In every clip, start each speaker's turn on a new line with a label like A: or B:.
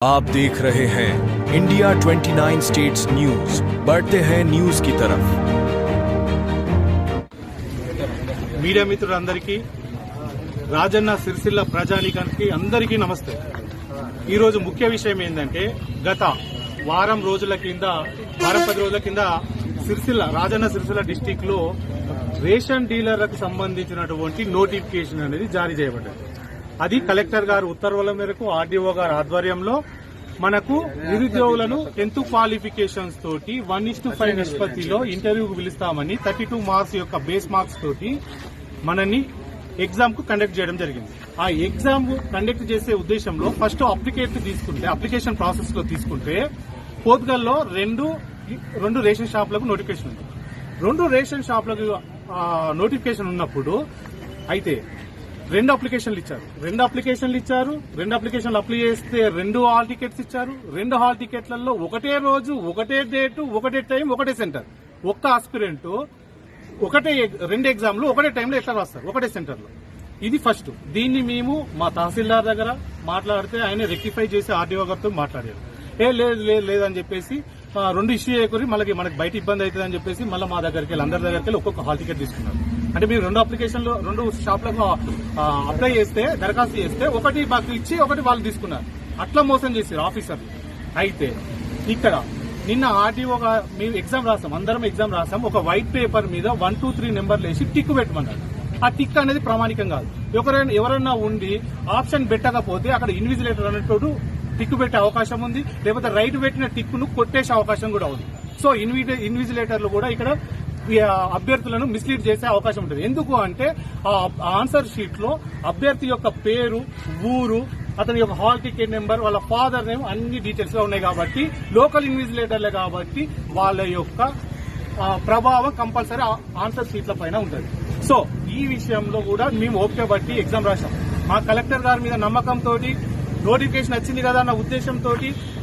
A: आप देख रहे हैं इंडिया 29 स्टेट्स न्यूज। बढ़ते हैं न्यूज की तरफ।
B: మీడియా మిత్రులందరికీ రాజన్న సిరిసిల్ల ప్రజానీకానికి అందరికీ నమస్తే। ఈ రోజు ముఖ్య విషయం ఏంటంటే గత వారం 10 రోజుల కింద రాజన్న సిరిసిల్ల డిస్టిక్ లో రేషన్ డీలర్లకు సంబంధించినటువంటి నోటిఫికేషన్ అనేది జారీ చేయబడ్డది। అది కలెక్టర్ గారు ఉత్తర్వుల మేరకు ఆర్డీఓ గారి ఆధ్వర్యంలో మనకు నిరుద్యోగులను 10th క్వాలిఫికేషన్స్ తోటి 1:5 నిష్పత్తిలో ఇంటర్వ్యూకు పిలుస్తామని 32 మార్క్స్ యొక్క బేస్ మార్క్స్ తోటి మనని ఎగ్జామ్ కు కండక్ట్ చేయడం జరిగింది। ఆ ఎగ్జామ్ కండక్ట్ చేసే ఉద్దేశంలో ఫస్ట్ అప్లికేషన్ ప్రాసెస్ లో తీసుకుంటే పోత్గల్లో రెండు రేషన్ షాపులకు నోటిఫికేషన్ ఉంది। 2 రేషన్ షాపులకు నోటిఫికేషన్ ఉన్నప్పుడు అయితే 2 అప్లికేషన్లు ఇచ్చారు। 2 అప్లికేషన్లు అప్లై చేస్తే 2 హాల్ టికెట్స్ ఇచ్చారు। 2 హాల్ టికెట్లలో ఒకటే రోజు, ఒకటే డేటు, ఒకటే టైం, ఒకటే సెంటర్। ఒక్క ఆస్పిరెంట్ 2 ఎగ్జామ్లు ఒకటే టైంలో ఎట్లా రాస్తారు, ఒకటే సెంటర్ లో। ఇది ఫస్ట్। దీన్ని మేము మా తహసీల్దార్ దగ్గర మాట్లాడితే ఆయన రెక్టిఫై చేసి ఆర్డీఓ గారితో మాట్లాడారు। లేదని చెప్పేసి 2 ఇష్యూ చేయకూరి మనకి బయట ఇబ్బంది అవుతుంది అని చెప్పేసి మళ్ళీ మా దగ్గరికి వెళ్ళి అందరి దగ్గరికి వెళ్ళి ఒక్కొక్క హాల్ టికెట్ తీసుకున్నారు। అంటే మీరు 2 అప్లికేషన్లు 2 షాప్లకు అప్లై చేస్తే, దరఖాస్తు చేస్తే ఒకటి మాకు ఇచ్చి ఒకటి వాళ్ళు తీసుకున్నారు। అట్లా మోసం చేశారు ఆఫీసర్లు। అయితే ఇక్కడ నిన్న ఆర్డీఓగా మేము అందరం ఎగ్జామ్ రాసాం। ఒక వైట్ పేపర్ మీద 1, 2, 3 నెంబర్లు వేసి టిక్ పెట్టమన్నారు। ఆ టిక్ అనేది ప్రామాణికం కాదు। ఎవరైనా ఉండి ఆప్షన్ పెట్టకపోతే అక్కడ ఇన్విజిలేటర్ అనేటోడు టిక్ పెట్టే అవకాశం ఉంది, లేకపోతే రైట్ పెట్టిన టిక్ ను కొట్టేసే అవకాశం కూడా ఉంది। సో ఇన్విజిలేటర్లు కూడా ఇక్కడ అభ్యర్థులను మిస్లీడ్ చేసే అవకాశం ఉంటుంది। ఎందుకు అంటే ఆ ఆన్సర్ షీట్ లో అభ్యర్థి యొక్క పేరు, ఊరు, అతని యొక్క హాల్ టికెట్ నెంబర్, వాళ్ళ ఫాదర్ నేమ్ అన్ని డీటెయిల్స్ గా ఉన్నాయి కాబట్టి లోకల్ ఇన్విజిలేటర్లే కాబట్టి వాళ్ళ యొక్క ప్రభావం కంపల్సరీ ఆన్సర్ షీట్ల పైన ఉంటుంది। సో ఈ విషయంలో కూడా మేము ఓపిక బట్టి ఎగ్జామ్ రాశాం। మా కలెక్టర్ గారి మీద నమ్మకంతో నోటిఫికేషన్ వచ్చింది కదా అన్న ఉద్దేశంతో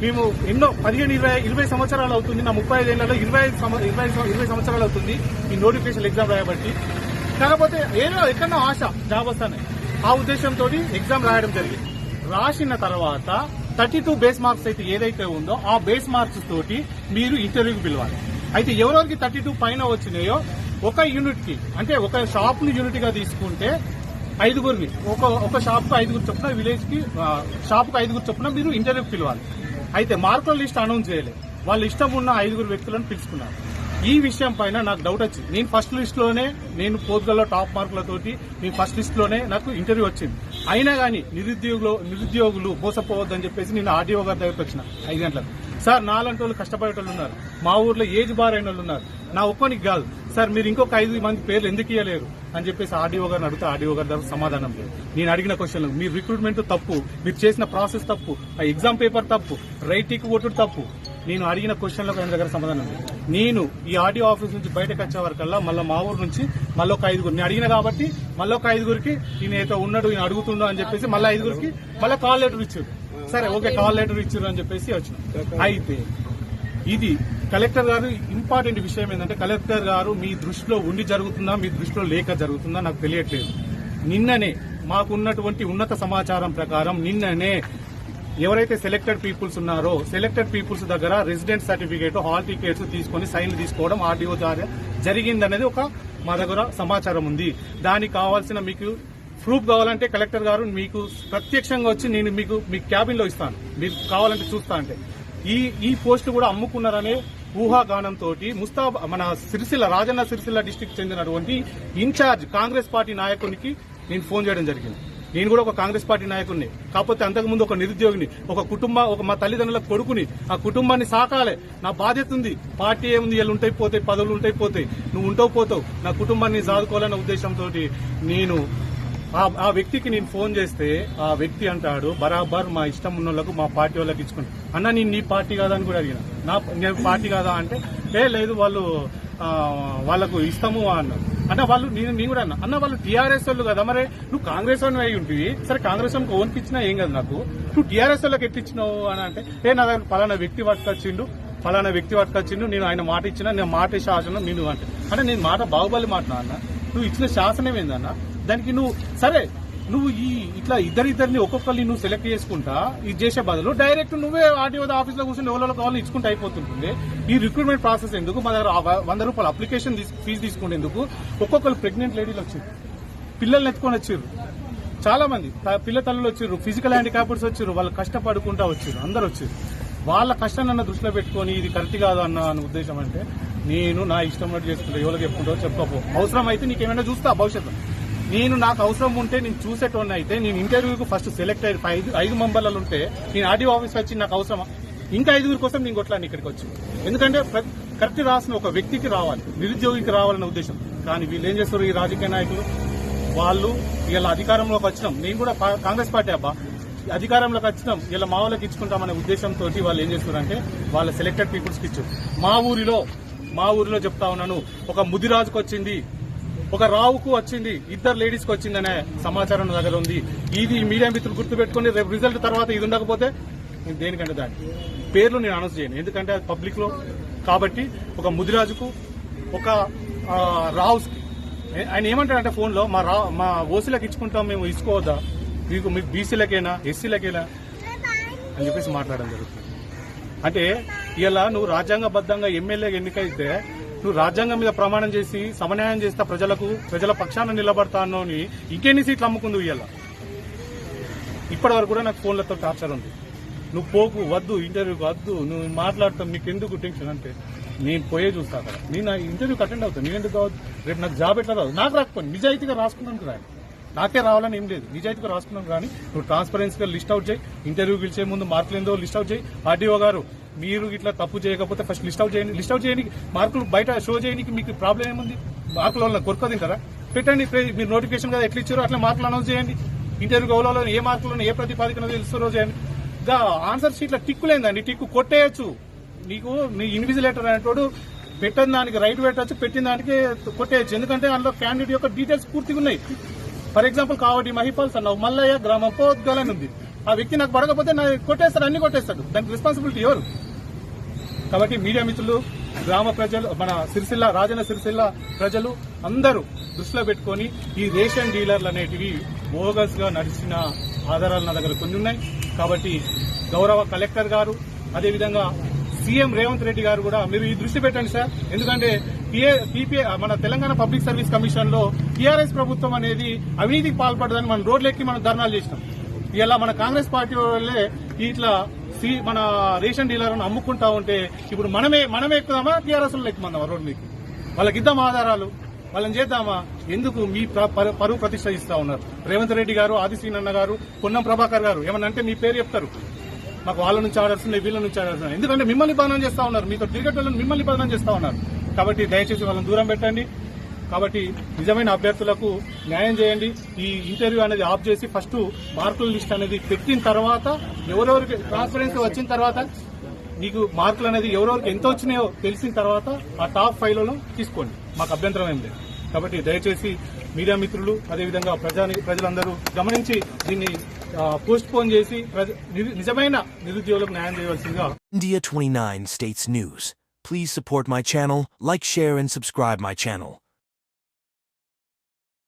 B: మేము ఎన్నో 15, 20 సంవత్సరాలు అవుతుంది, నా 35 ఏళ్లలో 20 సంవత్సరాలు అవుతుంది ఈ నోటిఫికేషన్ ఎగ్జామ్ రాయబట్టి। కాకపోతే ఎక్కడో ఆశ జాబ్ వస్తానే ఆ ఉద్దేశంతో ఎగ్జామ్ రాయడం జరిగింది। రాసిన తర్వాత 32 బేస్ మార్క్స్ అయితే ఏదైతే ఉందో ఆ బేస్ మార్క్స్ తోటి మీరు ఇంటర్వ్యూకి పిలవాలి। అయితే ఎవరెవరికి 32 పైన వచ్చినాయో ఒక యూనిట్ కి, అంటే ఒక షాప్ ని యూనిట్ గా తీసుకుంటే 5గురిని, ఒక షాప్ కు 5 చొప్పున, విలేజ్ కి షాప్ కు 5 చొప్పున మీరు ఇంటర్వ్యూకి పిలవాలి। అయితే మార్కుల లిస్ట్ అనౌన్స్ చేయలేదు, వాళ్ళ ఇష్టం ఉన్న 5 వ్యక్తులను పిలుచుకున్నారు। ఈ విషయం పైన నాకు డౌట్ వచ్చింది। నేను ఫస్ట్ లిస్ట్ లోనే, నేను పోత్గల్లో టాప్ మార్కులతోటి నేను ఫస్ట్ లిస్ట్ లోనే నాకు ఇంటర్వ్యూ వచ్చింది। అయినా గానీ నిరుద్యోగులు మోసపోవద్దని చెప్పేసి నేను ఆర్డీఓ గారి దగ్గరకు వచ్చిన 5 గంటలకు। సార్ నాలంటి వాళ్ళు కష్టపడేటోళ్ళు ఉన్నారు, మా ఊర్లో ఏజ్ బార్ అయిన వాళ్ళు ఉన్నారు, నా ఒక్కనికి కాదు సార్, మీరు ఇంకొక 5 మంది పేర్లు ఎందుకు ఇవ్వలేరు అని చెప్పేసి ఆర్డీఓ గారిని అడిగితే ఆర్డీఓ గారి దగ్గర సమాధానం లేదు। నేను అడిగిన క్వశ్చన్లు, మీ రిక్రూట్మెంట్ తప్పు, మీరు చేసిన ప్రాసెస్ తప్పు, ఆ ఎగ్జామ్ పేపర్ తప్పు, రైటింగ్ కొట్టుడు తప్పు, నేను అడిగిన క్వశ్చన్లకు ఆయన దగ్గర సమాధానం లేదు। నేను ఈ ఆర్డీఓ ఆఫీస్ నుంచి బయటకు వచ్చే వరకల్లా మళ్ళీ మా ఊరు నుంచి మళ్ళీ ఒక 5 నేను అడిగిన కాబట్టి మళ్ళీ ఒక 5కి ఈయన ఏదో ఉన్నాడు, ఈయన అడుగుతుండో అని చెప్పేసి మళ్ళీ 5కి మళ్ళీ కాల్ లెటర్ ఇచ్చారు। సరే ఓకే, కాల్ లెటర్ ఇచ్చారు అని చెప్పేసి వచ్చిన। అయితే ఇది కలెక్టర్ గారు ఇంపార్టెంట్ విషయం ఏంటంటే, కలెక్టర్ గారు మీ దృష్టిలో ఉండి జరుగుతుందా, మీ దృష్టిలో లేక జరుగుతుందా నాకు తెలియట్లేదు। నిన్ననే మాకున్నటువంటి ఉన్నత సమాచారం ప్రకారం నిన్ననే ఎవరైతే సెలెక్టెడ్ పీపుల్స్ ఉన్నారో సెలెక్టెడ్ పీపుల్స్ దగ్గర రెసిడెంట్ సర్టిఫికేట్, హాల్ టికెట్స్ తీసుకుని సైన్లు తీసుకోవడం ఆర్డీఓ ద్వారా జరిగిందనేది మా దగ్గర సమాచారం ఉంది। దానికి కావాల్సిన మీకు ప్రూఫ్ కావాలంటే కలెక్టర్ గారు మీకు ప్రత్యక్షంగా వచ్చి నేను మీ క్యాబిన్ లో ఇస్తాను, మీరు కావాలంటే చూస్తా అంటే ఈ పోస్టు కూడా అమ్ముకున్నారనే ఊహాగానంతో మన రాజన్న సిరిసిల్ల డిస్టిక్ చెందినటువంటి ఇన్ఛార్జ్ కాంగ్రెస్ పార్టీ నాయకునికి నేను ఫోన్ చేయడం జరిగింది। నేను కూడా ఒక కాంగ్రెస్ పార్టీ నాయకుడిని, కాకపోతే అంతకుముందు ఒక నిరుద్యోగిని, ఒక మా తల్లిదండ్రుల కొడుకుని, ఆ కుటుంబాన్ని సాకాలే, నా బాధ్యత ఉంది। పార్టీ ఏముంది, వీళ్ళు ఉంటాయి పోతాయి, పదవులు ఉంటాయి పోతాయి, నువ్వు ఉంటావు పోతావు, నా కుటుంబాన్ని సాదుకోవాలన్న ఉద్దేశంతో నేను ఆ వ్యక్తికి నేను ఫోన్ చేస్తే ఆ వ్యక్తి అంటాడు, బరాబర్ మా ఇష్టం ఉన్న వాళ్ళకు మా పార్టీ వాళ్ళకి ఇచ్చుకుని, అన్న నేను నీ పార్టీ కాదా అని కూడా అడిగిన, నేను పార్టీ కాదా అంటే లేదు వాళ్ళకు ఇస్తాము అన్నారు। అంటే వాళ్ళు నేను కూడా అన్న వాళ్ళు టీఆర్ఎస్ వాళ్ళు కదా, మరి నువ్వు కాంగ్రెస్ వాళ్ళని అయి ఉంటుంది, సరే కాంగ్రెస్ వాళ్ళకి ఓన్కి ఇచ్చినా ఏం కదా, నాకు నువ్వు టీఆర్ఎస్ వాళ్ళకి ఎట్టిచ్చినావు అని అంటే నా దగ్గర పలానా వ్యక్తి పట్టుకొచ్చిండు, నేను ఆయన మాట ఇచ్చినా, నేను మాట శాసనం నేను అంటే నేను మాట బాహుబలి మాట అన్న, నువ్వు ఇచ్చిన శాసనం ఏందన్నా, దానికి నువ్వు సరే నువ్వు ఇట్లా ఇద్దరిని ఒక్కొక్కరిని నువ్వు సెలెక్ట్ చేసుకుంటా ఇది చేసే బదులు డైరెక్ట్ నువ్వే ఆర్టీఓ ఆఫీస్ లో కూర్చొని ఎవరో కావాలని ఇచ్చుకుంటూ అయిపోతుంటుంది. ఈ రిక్రూట్మెంట్ ప్రాసెస్ ఎందుకు? మా దగ్గర 100 రూపాయలు అప్లికేషన్ ఫీజు తీసుకునేందుకు. ఒక్కొక్కరు ప్రెగ్నెంట్ లేడీలు వచ్చారు, పిల్లల్ని ఎత్తుకొని వచ్చారు, చాలా మంది పిల్ల తల్లులు వచ్చారు, ఫిజికల్ హ్యాండిక్యాప్డ్స్ వచ్చారు, వాళ్ళు కష్టపడుకుంటా వచ్చారు, అందరు వచ్చారు. వాళ్ళ కష్టాన్ని దృష్టిలో పెట్టుకొని ఇది కరెక్ట్ కాదు అన్న ఉద్దేశం. అంటే నేను నా ఇష్టం చేసుకుంటా, ఎవరికి చెప్పుకుంటావో చెప్పకపో, అవసరం అయితే నీకేమైనా చూస్తా భవిష్యత్తు. నాకు అవసరం ఉంటే నేను చూసేటోన్ని అయితే నేను ఇంటర్వ్యూకి ఫస్ట్ సెలెక్ట్ అయ్యి 5 మెంబర్లు ఉంటే నేను ఆర్డీఓ ఆఫీస్ వచ్చి నాకు అవసరమా? ఇంకా 5 కోసం నేను కొట్లాను ఇక్కడికి వచ్చి. ఎందుకంటే కరెక్ట్ రాసిన ఒక వ్యక్తికి రావాలి, నిరుద్యోగికి రావాలన్న ఉద్దేశం. కానీ వీళ్ళు ఏం చేస్తారు, ఈ రాజకీయ నాయకులు వాళ్ళు ఇలా అధికారంలోకి వచ్చినాం, నేను కూడా కాంగ్రెస్ పార్టీ అబ్బా, అధికారంలోకి వచ్చినాం ఇలా మా వాళ్ళకి ఇచ్చుకుంటామనే ఉద్దేశంతో వాళ్ళు ఏం చేస్తున్నారంటే వాళ్ళ సెలెక్టెడ్ పీపుల్స్కి ఇచ్చారు. మా ఊరిలో చెప్తా ఉన్నాను, ఒక ముదిరాజుకు వచ్చింది, ఒక రావుకు వచ్చింది, 2 లేడీస్కి వచ్చిందనే సమాచారం నా దగ్గర ఉంది. ఇది మీడియా మిత్రులు గుర్తుపెట్టుకుని రేపు రిజల్ట్ తర్వాత ఇది ఉండకపోతే నేను దేనికంటే దాని పేర్లు నేను అనౌన్స్ చేయను, ఎందుకంటే అది పబ్లిక్ లో కాబట్టి. ఒక ముదిరాజుకు, ఒక రావుస్కి ఆయన ఏమంటాడంటే ఫోన్ లో మా ఓసీలకు ఇచ్చుకుంటాం, మేము ఇచ్చుకోవద్దా, మీకు బీసీలకైనా ఎస్సీలకైనా అని చెప్పేసి మాట్లాడడం జరుగుతుంది. అంటే ఇలా నువ్వు రాజ్యాంగబద్దంగా ఎమ్మెల్యేగా ఎన్నికైతే నువ్వు రాజ్యాంగం మీద ప్రమాణం చేసి సమన్యాయం చేస్తా, ప్రజల పక్షాన నిలబడతాను అని ఇంకెన్ని సీట్లు అమ్ముకుందు ఇలా. ఇప్పటి వరకు కూడా నాకు ఫోన్లతో టార్చర్ ఉంది, నువ్వు పోకు, వద్దు, ఇంటర్వ్యూకి వద్దు, నువ్వు మాట్లాడతావు, నీకు ఎందుకు టెన్షన్ అంటే నేను పోయే చూస్తా కదా, నేను ఇంటర్వ్యూకి అటెండ్ అవుతాను, నేను ఎందుకు కావద్దు, రేపు నాకు జాబ్ ఎట్లా రాదు, నాకు రాకపోయింది నిజాయితీగా రాసుకున్నాను రాని, నాకే రావాలని ఏం లేదు, నిజాయితీగా రాసుకున్నాను. కానీ నువ్వు ట్రాన్స్పరెన్సీగా లిస్ట్ అవుట్ చేయి, ఇంటర్వ్యూ పిలిచే ముందు మార్కులు ఏందో లిస్ట్ అవుట్ చేయి. ఆర్డీఓ గారు మీరు ఇట్లా తప్పు చేయకపోతే ఫస్ట్ లిస్ట్ అవుట్ చేయడానికి మార్కులు బయట షో చేయడానికి మీకు ప్రాబ్లం ఏముంది? మార్కుల వల్ల కొరక తింటారా? పెట్టండి, మీరు నోటిఫికేషన్ కదా ఎట్లా ఇచ్చారో అట్లా మార్కులు అనౌన్స్ చేయండి. ఇంటర్వ్యూ గౌరవంలో ఏ మార్కులను ఏ ప్రతిపాదికన తెలుస్తారో చేయండి. ఆన్సర్ షీట్ల టిక్కులేందండి, టిక్కు కొట్టేయచ్చు. నీకు నీ ఇన్విజిలేటర్ అనేటోడు పెట్టిన దానికి రైట్ పెట్టచ్చు, పెట్టిన దానికి కొట్టేయచ్చు. ఎందుకంటే అందులో క్యాండిడేట్ యొక్క డీటెయిల్స్ పూర్తిగా ఉన్నాయి. ఫర్ ఎగ్జాంపుల్ కావటి మహిపాల్ సన్నావు మల్లయ్య గ్రామం పోద్గలని ఉంది. ఆ వ్యక్తి నాకు పడకపోతే కొట్టేస్తాడు, అన్ని కొట్టేస్తాడు. దానికి రెస్పాన్సిబిలిటీ ఎవరు? కాబట్టి మీడియా మిత్రులు, గ్రామ ప్రజలు, మన రాజన్న సిరిసిల్ల ప్రజలు అందరూ దృష్టిలో పెట్టుకుని ఈ రేషన్ డీలర్లు అనేటివి బోగస్ గా నడిచిన ఆధారాలు నా దగ్గర కొన్ని ఉన్నాయి. కాబట్టి గౌరవ కలెక్టర్ గారు, అదేవిధంగా సీఎం రేవంత్ రెడ్డి గారు కూడా మీరు ఈ దృష్టి పెట్టండి సార్. ఎందుకంటే మన తెలంగాణ పబ్లిక్ సర్వీస్ కమిషన్ లో టీఆర్ఎస్ ప్రభుత్వం అనేది అవినీతికి పాల్పడదని మనం రోడ్లెక్కి మనం ధర్నాలు చేసినాం. ఇలా మన కాంగ్రెస్ పార్టీ వాళ్ళే ఇట్లా మన రేషన్ డీలర్లను అమ్ముకుంటా ఉంటే ఇప్పుడు మనమే ఎక్కుదామా, టీఆర్ఎస్ లో ఎక్కుమందామా రోడ్ మీకు? వాళ్ళకి ఇద్దాం ఆధారాలు, వాళ్ళని చేద్దామా? ఎందుకు మీ పరువు ప్రతిష్ట ఇస్తా ఉన్నారు? రేవంత్ రెడ్డి గారు, ఆదిశ్రీనన్న గారు, పొన్నం ప్రభాకర్ గారు ఏమన్నా అంటే మీ పేరు చెప్తారు, మాకు వాళ్ళ నుంచి ఆర్డర్స్ ఉన్నాయి, వీళ్ళ నుంచి ఆర్డర్స్ ఉన్నాయి. ఎందుకంటే మిమ్మల్ని బదనం చేస్తా ఉన్నారు, మీతో క్రికెట్ వాళ్ళని మిమ్మల్ని బదనం చేస్తా ఉన్నారు. కాబట్టి దయచేసి వాళ్ళని దూరం పెట్టండి. కాబట్టి నిజమైన అభ్యర్థులకు న్యాయం చేయండి. ఈ ఇంటర్వ్యూ అనేది ఆఫ్ చేసి ఫస్ట్ మార్కుల లిస్ట్ అనేది పెట్టిన తర్వాత, ఎవరెవరికి ట్రాన్స్పరెన్సీ వచ్చిన తర్వాత, మీకు మార్కులు అనేది ఎవరెవరికి ఎంత వచ్చినాయో తెలిసిన తర్వాత ఆ టాప్ 5లలో తీసుకోండి, మాకు అభ్యంతరం ఏం లేదు. కాబట్టి దయచేసి మీడియా మిత్రులు, అదేవిధంగా ప్రజలందరూ గమనించి దీన్ని పోస్ట్ పోన్ చేసి నిజమైన నిరుద్యోగులకు న్యాయం చేయవలసిందిగా.
A: India 29 States News. Please support my channel, like, share and subscribe my channel.